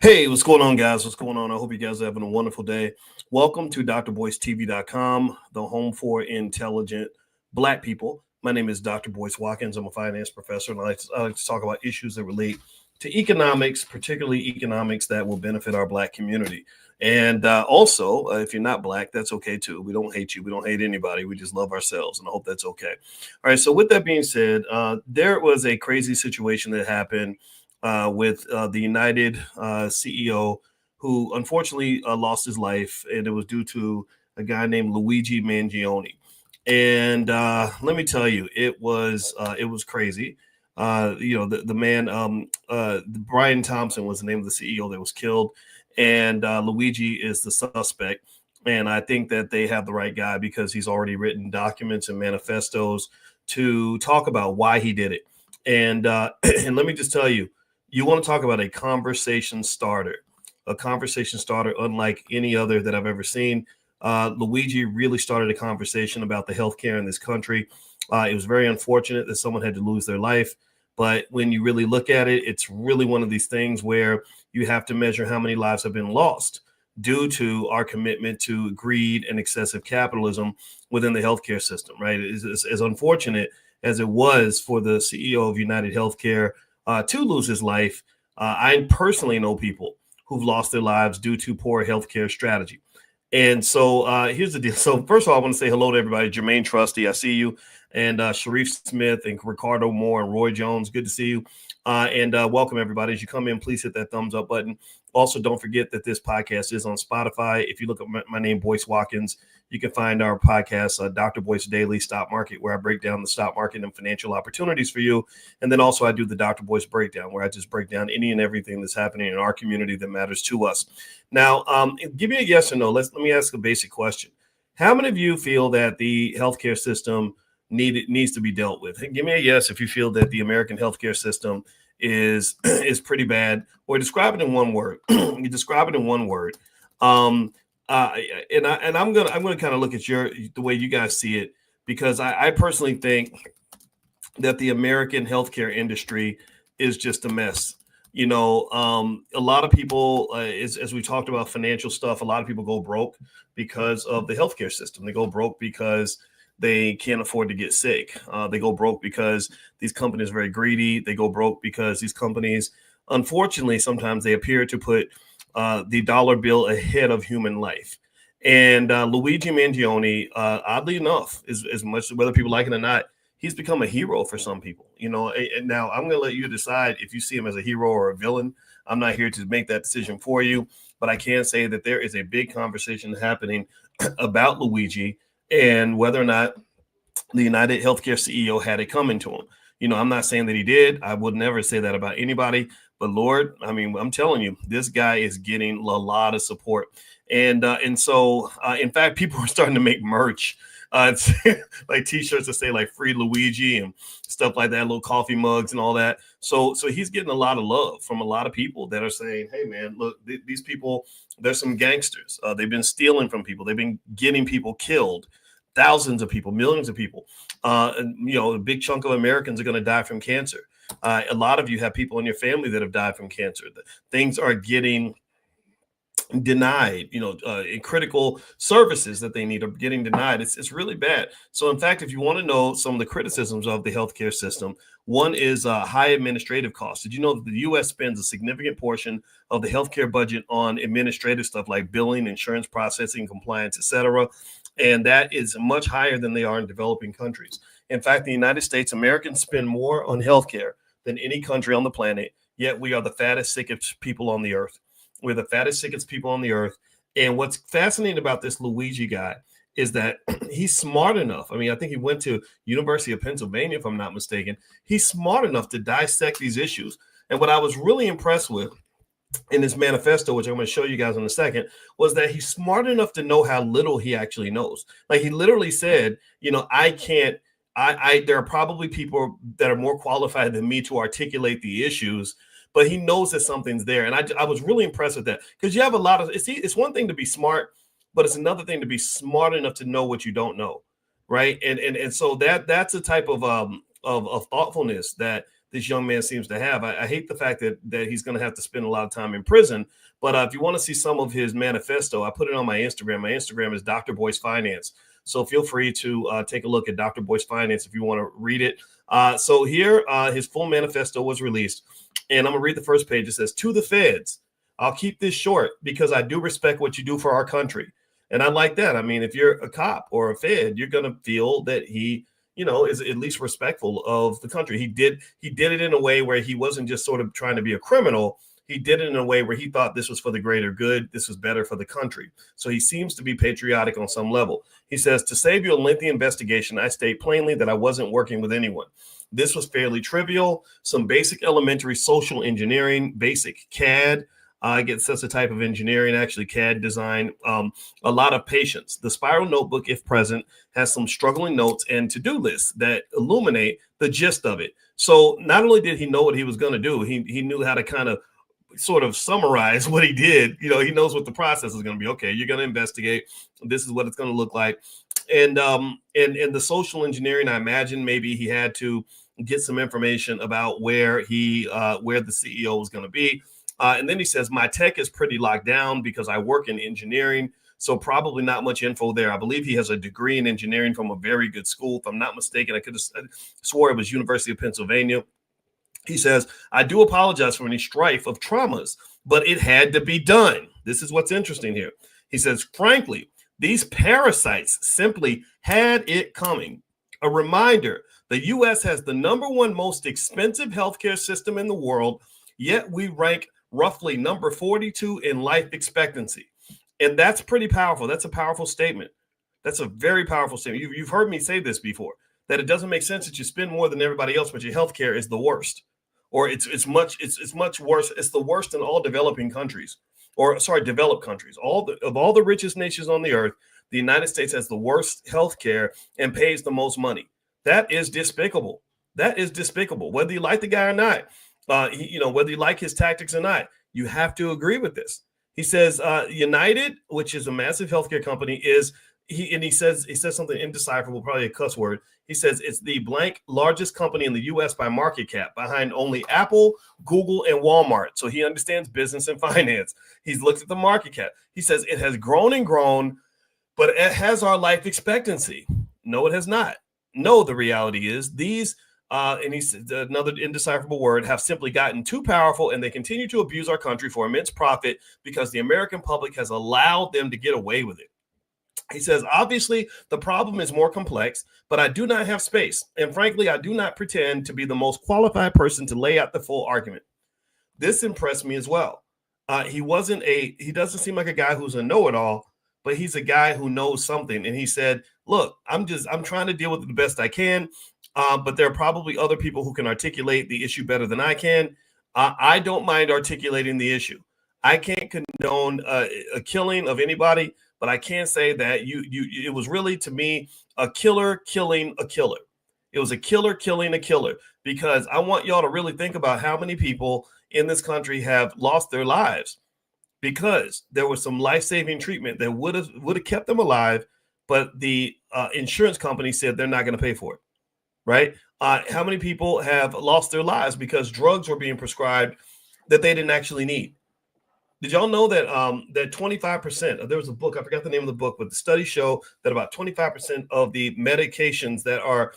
Hey, what's going on, guys? What's going on? I hope you guys are having a wonderful day. Welcome to drboycetv.com, the home for intelligent Black people. My name is Dr. Boyce Watkins. I'm a finance professor, and I like to talk about issues that relate to economics, particularly economics that will benefit our Black community. And also, if you're not Black, that's okay too. We don't hate you. We don't hate anybody. We just love ourselves, and I hope that's okay. All right, so with that being said, there was a crazy situation that happened with the United CEO who unfortunately lost his life, and it was due to a guy named Luigi Mangione. And let me tell you, it was crazy. The man, Brian Thompson was the name of the CEO that was killed, and Luigi is the suspect. And I think that they have the right guy because he's already written documents and manifestos to talk about why he did it. And and let me just tell you, you want to talk about a conversation starter unlike any other that I've ever seen. Luigi really started a conversation about the healthcare in this country. It was very unfortunate that someone had to lose their life. But when you really look at it, it's really one of these things where you have to measure how many lives have been lost due to our commitment to greed and excessive capitalism within the healthcare system, right? It's as unfortunate as it was for the CEO of United Healthcare to lose his life. I personally know people who've lost their lives due to poor healthcare strategy. And so here's the deal. So first of all, I want to say hello to everybody. Jermaine Trusty, I see you. And Sharif Smith and Ricardo Moore and Roy Jones, good to see you. And welcome, everybody. As you come in, please hit that thumbs up button. Also, don't forget that this podcast is on Spotify. If you look up my name, Boyce Watkins, you can find our podcast, Dr. Boyce Daily Stock Market, where I break down the stock market and financial opportunities for you. And then also I do the Dr. Boyce Breakdown, where I just break down any and everything that's happening in our community that matters to us. Now, give me a yes or no. Let me ask a basic question. How many of you feel that the healthcare system needs to be dealt with? Give me a yes if you feel that the American healthcare system is pretty bad, or describe it in one word. You describe it in one word. And I'm gonna kind of look at the way you guys see it, because I personally think that the American healthcare industry is just a mess. A lot of people, as we talked about financial stuff, a lot of people go broke because of the healthcare system. They go broke because they can't afford to get sick. They go broke because these companies are very greedy. They go broke because these companies, unfortunately, sometimes they appear to put the dollar bill ahead of human life. And Luigi Mangione, oddly enough, is as much whether people like it or not, he's become a hero for some people. And now I'm going to let you decide if you see him as a hero or a villain. I'm not here to make that decision for you, but I can say that there is a big conversation happening about Luigi and whether or not the United Healthcare CEO had it coming to him. I'm not saying that he did. I would never say that about anybody. But Lord, I mean, I'm telling you, this guy is getting a lot of support. And so, in fact, people are starting to make merch, like T-shirts that say like "Free Luigi" and stuff like that, little coffee mugs and all that. So he's getting a lot of love from a lot of people that are saying, "Hey, man, look, these people, they're some gangsters. They've been stealing from people. They've been getting people killed." Thousands of people, millions of people. A big chunk of Americans are going to die from cancer. A lot of you have people in your family that have died from cancer. Things are getting denied, in critical services that they need are getting denied. It's really bad. So in fact, if you want to know some of the criticisms of the healthcare system, one is high administrative costs. Did you know that the U.S. spends a significant portion of the healthcare budget on administrative stuff like billing, insurance processing, compliance, etc.? And that is much higher than they are in developing countries. In fact, the United States, Americans spend more on healthcare than any country on the planet, yet we are the fattest, sickest people on the earth. We're the fattest, sickest people on the earth. And what's fascinating about this Luigi guy is that he's smart enough. I mean, I think he went to University of Pennsylvania, if I'm not mistaken. He's smart enough to dissect these issues. And what I was really impressed with in his manifesto, which I'm going to show you guys in a second, was that he's smart enough to know how little he actually knows. Like he literally said, there are probably people that are more qualified than me to articulate the issues, but he knows that something's there. And I was really impressed with that, because you have a lot of, it's one thing to be smart, but it's another thing to be smart enough to know what you don't know. Right. And so that's a type of thoughtfulness that this young man seems to have. I hate the fact that he's going to have to spend a lot of time in prison. But if you want to see some of his manifesto, I put it on my Instagram. My Instagram is Dr. Boyce Finance. So feel free to take a look at Dr. Boyce Finance if you want to read it. So here, his full manifesto was released. And I'm going to read the first page. It says, "To the feds, I'll keep this short because I do respect what you do for our country." And I like that. I mean, if you're a cop or a fed, you're going to feel that he, is at least respectful of the country. He did it in a way where he wasn't just sort of trying to be a criminal. He did it in a way where he thought this was for the greater good. This was better for the country. So he seems to be patriotic on some level. He says, "To save you a lengthy investigation, I state plainly that I wasn't working with anyone. This was fairly trivial, some basic elementary social engineering, basic CAD. I get such a type of engineering, actually CAD design, a lot of patience. The spiral notebook, if present, has some struggling notes and to-do lists that illuminate the gist of it." So not only did he know what he was going to do, he knew how to kind of sort of summarize what he did. He knows what the process is going to be. Okay, you're going to investigate. This is what it's going to look like. And the social engineering, I imagine maybe he had to get some information about where the CEO was going to be. And then he says, "My tech is pretty locked down because I work in engineering, so probably not much info there." I believe he has a degree in engineering from a very good school. If I'm not mistaken, I could have swore it was University of Pennsylvania. He says, "I do apologize for any strife of traumas, but it had to be done." This is what's interesting here. He says, "Frankly, these parasites simply had it coming. A reminder, the U.S. has the #1 most expensive healthcare system in the world, yet we rank roughly number 42 in life expectancy." And that's pretty powerful. That's a powerful statement. That's a very powerful statement. You've heard me say this before, that it doesn't make sense that you spend more than everybody else, but your healthcare is the worst. Or it's much worse. It's the worst in all developing countries, developed countries. Of all the richest nations on the earth, the United States has the worst healthcare and pays the most money. That is despicable. That is despicable. Whether you like the guy or not, whether you like his tactics or not, you have to agree with this. He says United, which is a massive healthcare company, he says something indecipherable, probably a cuss word. He says it's the blank largest company in the U.S. by market cap, behind only Apple, Google, and Walmart. So he understands business and finance. He's looked at the market cap. He says it has grown and grown, but it has our life expectancy. No, it has not. No, the reality is these, and he said another indecipherable word, have simply gotten too powerful, and they continue to abuse our country for immense profit because the American public has allowed them to get away with it. He says, "Obviously, the problem is more complex, but I do not have space. And frankly, I do not pretend to be the most qualified person to lay out the full argument." This impressed me as well. He doesn't seem like a guy who's a know-it-all, but he's a guy who knows something. And he said, "Look, I'm trying to deal with it the best I can. But there are probably other people who can articulate the issue better than I can. I don't mind articulating the issue. I can't condone a killing of anybody, but I can say that it was really, to me, a killer killing a killer. It was a killer killing a killer, because I want y'all to really think about how many people in this country have lost their lives because there was some life-saving treatment that would have kept them alive, but the insurance company said they're not going to pay for it, right? How many people have lost their lives because drugs were being prescribed that they didn't actually need? Did y'all know that that 25%, there was a book, I forgot the name of the book, but the studies show that about 25% of the medications that are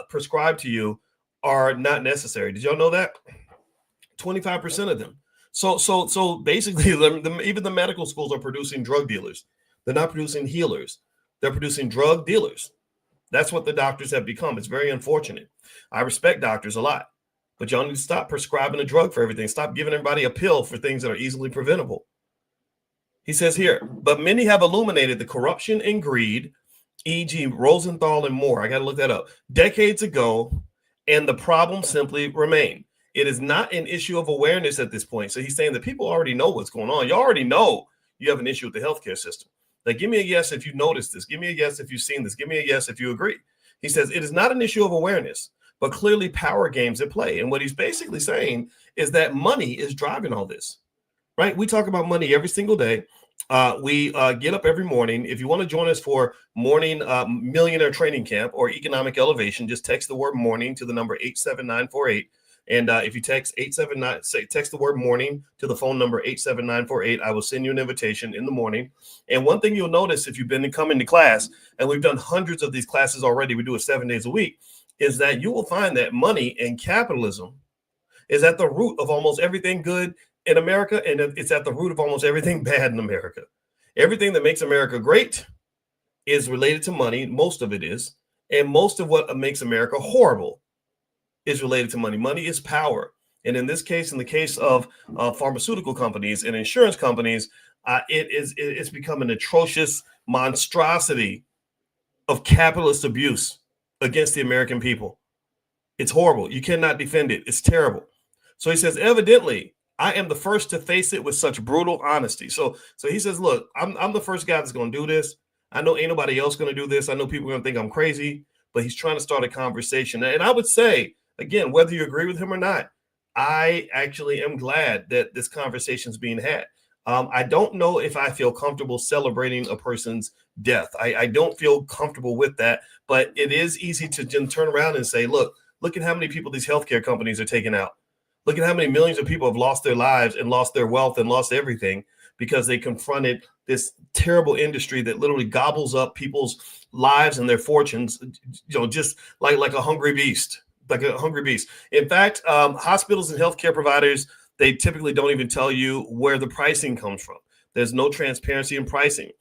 prescribed to you are not necessary. Did y'all know that? 25% of them. So basically, even the medical schools are producing drug dealers. They're not producing healers. They're producing drug dealers. That's what the doctors have become. It's very unfortunate. I respect doctors a lot, but y'all need to stop prescribing a drug for everything. Stop giving everybody a pill for things that are easily preventable. He says here, "But many have illuminated the corruption and greed, e.g. Rosenthal and more," I got to look that up, "decades ago, and the problem simply remain. It is not an issue of awareness at this point." So he's saying that people already know what's going on. You already know you have an issue with the healthcare system. Like, give me a yes if you noticed this. Give me a yes if you've seen this. Give me a yes if you agree. He says it is not an issue of awareness, but clearly power games at play. And what he's basically saying is that money is driving all this, right? We talk about money every single day. We get up every morning. If you want to join us for morning millionaire training camp or economic elevation, just text the word morning to the number 87948. And if you text 879, text the word morning to the phone number 87948, I will send you an invitation in the morning. And one thing you'll notice if you've been coming to class, and we've done hundreds of these classes already, we do it 7 days a week, is that you will find that money and capitalism is at the root of almost everything good in America, and it's at the root of almost everything bad in America. Everything that makes America great is related to money. Most of it is. And most of what makes America horrible is related to money. Money is power. And in this case, in the case of pharmaceutical companies and insurance companies, it's become an atrocious monstrosity of capitalist abuse against the American people. It's horrible. You cannot defend it. It's terrible. So he says, evidently, I am the first to face it with such brutal honesty. So he says, look, I'm the first guy that's going to do this. I know ain't nobody else going to do this. I know people are going to think I'm crazy, but he's trying to start a conversation. And I would say, again, whether you agree with him or not, I actually am glad that this conversation is being had. I don't know if I feel comfortable celebrating a person's death. I don't feel comfortable with that, but it is easy to turn around and say, look at how many people these healthcare companies are taking out. Look at how many millions of people have lost their lives and lost their wealth and lost everything because they confronted this terrible industry that literally gobbles up people's lives and their fortunes, just like a hungry beast, In fact, hospitals and healthcare providers, they typically don't even tell you where the pricing comes from. There's no transparency in pricing.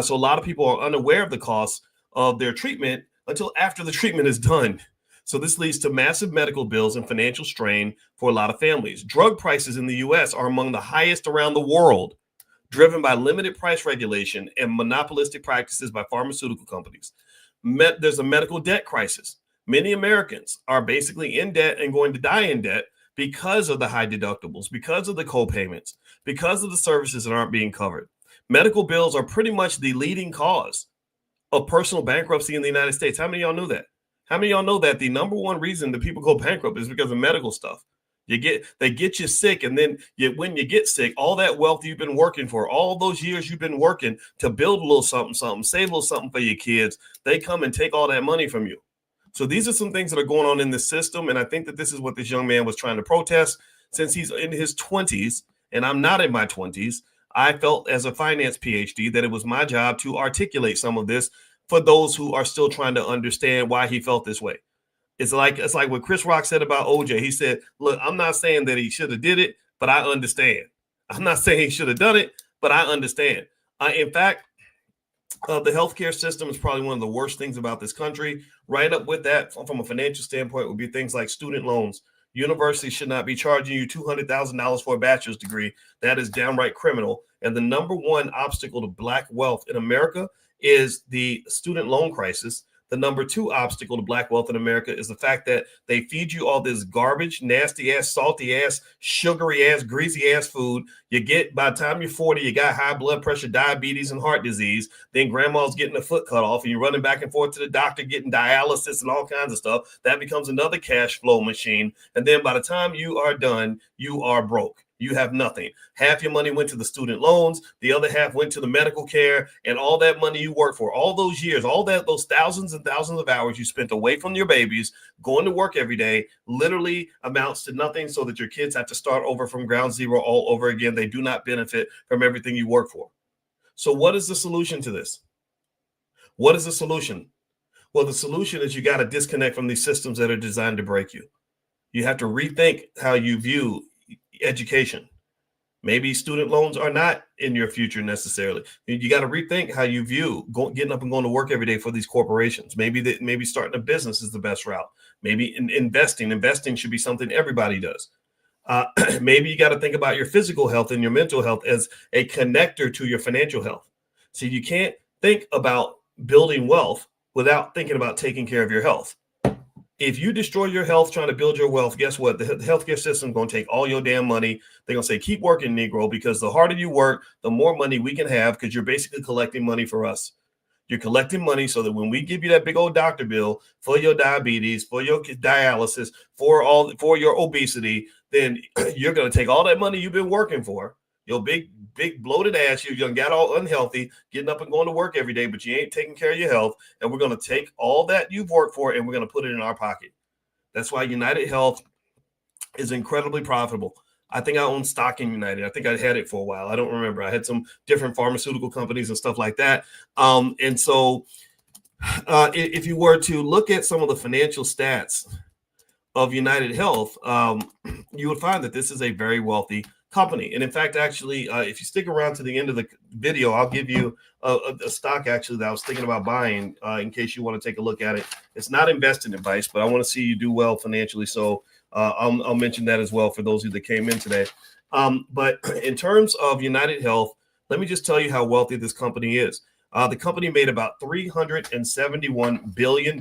So a lot of people are unaware of the costs of their treatment until after the treatment is done. So this leads to massive medical bills and financial strain for a lot of families. Drug prices in the U.S. are among the highest around the world, driven by limited price regulation and monopolistic practices by pharmaceutical companies. There's a medical debt crisis. Many Americans are basically in debt and going to die in debt because of the high deductibles, because of the co-payments, because of the services that aren't being covered. Medical bills are pretty much the leading cause of personal bankruptcy in the United States. How many of y'all knew that? How many of y'all know that the number one reason that people go bankrupt is because of medical stuff? They get you sick, and then when you get sick, all that wealth you've been working for, all those years you've been working to build a little something, save a little something for your kids, they come and take all that money from you. So these are some things that are going on in the system, and I think that this is what this young man was trying to protest. Since he's in his 20s, and I'm not in my 20s, I felt as a finance PhD that it was my job to articulate some of this for those who are still trying to understand why he felt this way. It's like what Chris Rock said about OJ. He said, look, I'm not saying that he should have did it, but I understand. I'm not saying he should have done it, but I understand. In fact, the healthcare system is probably one of the worst things about this country. Right up with that, from a financial standpoint, would be things like student loans. Universities should not be charging you $200,000 for a bachelor's degree. That is downright criminal. And the number one obstacle to Black wealth in America is the student loan crisis. The number two obstacle to Black wealth in America is the fact that they feed you all this garbage, nasty ass, salty ass, sugary ass, greasy ass food. You get, by the time you're 40, you got high blood pressure, diabetes, and heart disease. Then grandma's getting a foot cut off and you're running back and forth to the doctor, getting dialysis and all kinds of stuff. That becomes another cash flow machine. And then by the time you are done, you are broke. You have nothing. Half your money went to the student loans. The other half went to the medical care, and all that money you worked for, all those years, those thousands and thousands of hours you spent away from your babies, going to work every day, literally amounts to nothing, so that your kids have to start over from ground zero all over again. They do not benefit from everything you work for. So what is the solution to this? What is the solution? Well, the solution is you got to disconnect from these systems that are designed to break you. You have to rethink how you view education. Maybe student loans are not in your future necessarily. You got to rethink how you view getting up and going to work every day for these corporations. Maybe starting a business is the best route. Maybe investing should be something everybody does. Maybe you got to think about your physical health and your mental health as a connector to your financial health. So you can't think about building wealth without thinking about taking care of your health. If you destroy your health trying to build your wealth, guess what? The healthcare system is going to take all your damn money. They're going to say, keep working, Negro, because the harder you work, the more money we can have, because you're basically collecting money for us. You're collecting money so that when we give you that big old doctor bill for your diabetes, for your dialysis, for your obesity, then you're going to take all that money you've been working for, your big bloated ass, you got all unhealthy, getting up and going to work every day, but you ain't taking care of your health. And we're going to take all that you've worked for and we're going to put it in our pocket. That's why United Health is incredibly profitable. I think I own stock in United. I think I had it for a while. I don't remember. I had some different pharmaceutical companies and stuff like that. And so if you were to look at some of the financial stats of United Health, you would find that this is a very wealthy company. And in fact, actually, if you stick around to the end of the video, I'll give you a stock actually that I was thinking about buying in case you want to take a look at it. It's not investing advice, but I want to see you do well financially. So I'll mention that as well for those of you that came in today. But in terms of United Health, let me just tell you how wealthy this company is. The company made about $371 billion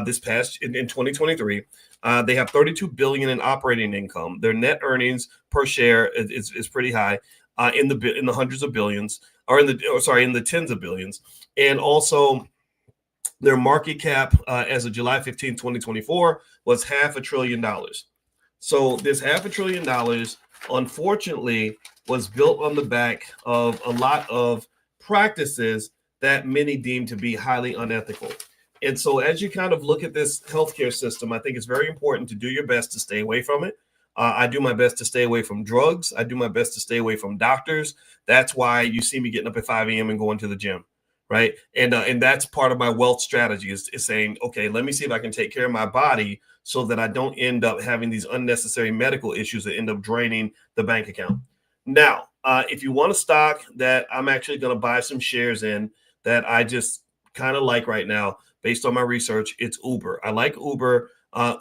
this past in 2023. They have $32 billion in operating income. Their net earnings per share is pretty high, in the hundreds of billions, or in the tens of billions. And also their market cap as of July 15, 2024 was $500 billion. So this $500 billion, unfortunately, was built on the back of a lot of practices that many deem to be highly unethical. And so as you kind of look at this healthcare system, I think it's very important to do your best to stay away from it. I do my best to stay away from drugs. I do my best to stay away from doctors. That's why you see me getting up at 5 a.m. and going to the gym, right? And that's part of my wealth strategy is saying, okay, let me see if I can take care of my body so that I don't end up having these unnecessary medical issues that end up draining the bank account. Now, if you want a stock that I'm actually going to buy some shares in that I just kind of like right now, based on my research, it's Uber. I like Uber.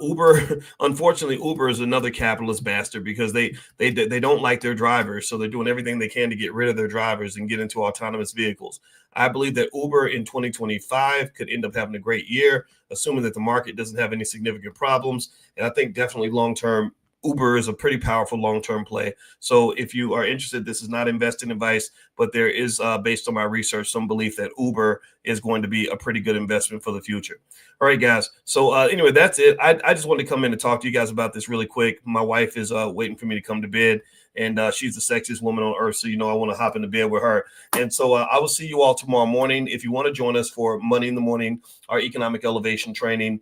Uber, unfortunately, Uber is another capitalist bastard because they don't like their drivers, so they're doing everything they can to get rid of their drivers and get into autonomous vehicles. I believe that Uber in 2025 could end up having a great year, assuming that the market doesn't have any significant problems. And I think definitely long-term, Uber is a pretty powerful long-term play. So if you are interested, this is not investing advice, but there is, based on my research, some belief that Uber is going to be a pretty good investment for the future. All right, guys. So anyway, that's it. I just wanted to come in and talk to you guys about this really quick. My wife is waiting for me to come to bed, and she's the sexiest woman on earth. So, I want to hop into bed with her. And so I will see you all tomorrow morning. If you want to join us for Money in the Morning, our economic elevation training,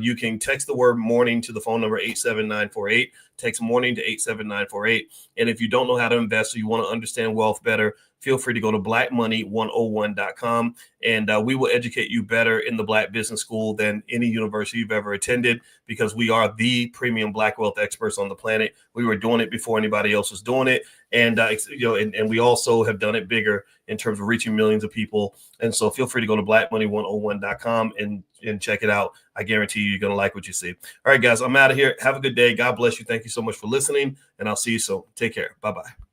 you can text the word morning to the phone number 87948. Text morning to 87948. And if you don't know how to invest or you want to understand wealth better, feel free to go to blackmoney101.com, and we will educate you better in the Black Business School than any university you've ever attended, because we are the premium Black wealth experts on the planet. We were doing it before anybody else was doing it. And, and we also have done it bigger in terms of reaching millions of people. And so feel free to go to blackmoney101.com and check it out. I guarantee you're going to like what you see. All right, guys, I'm out of here. Have a good day. God bless you. Thank you so much for listening, and I'll see you soon. Take care. Bye-bye.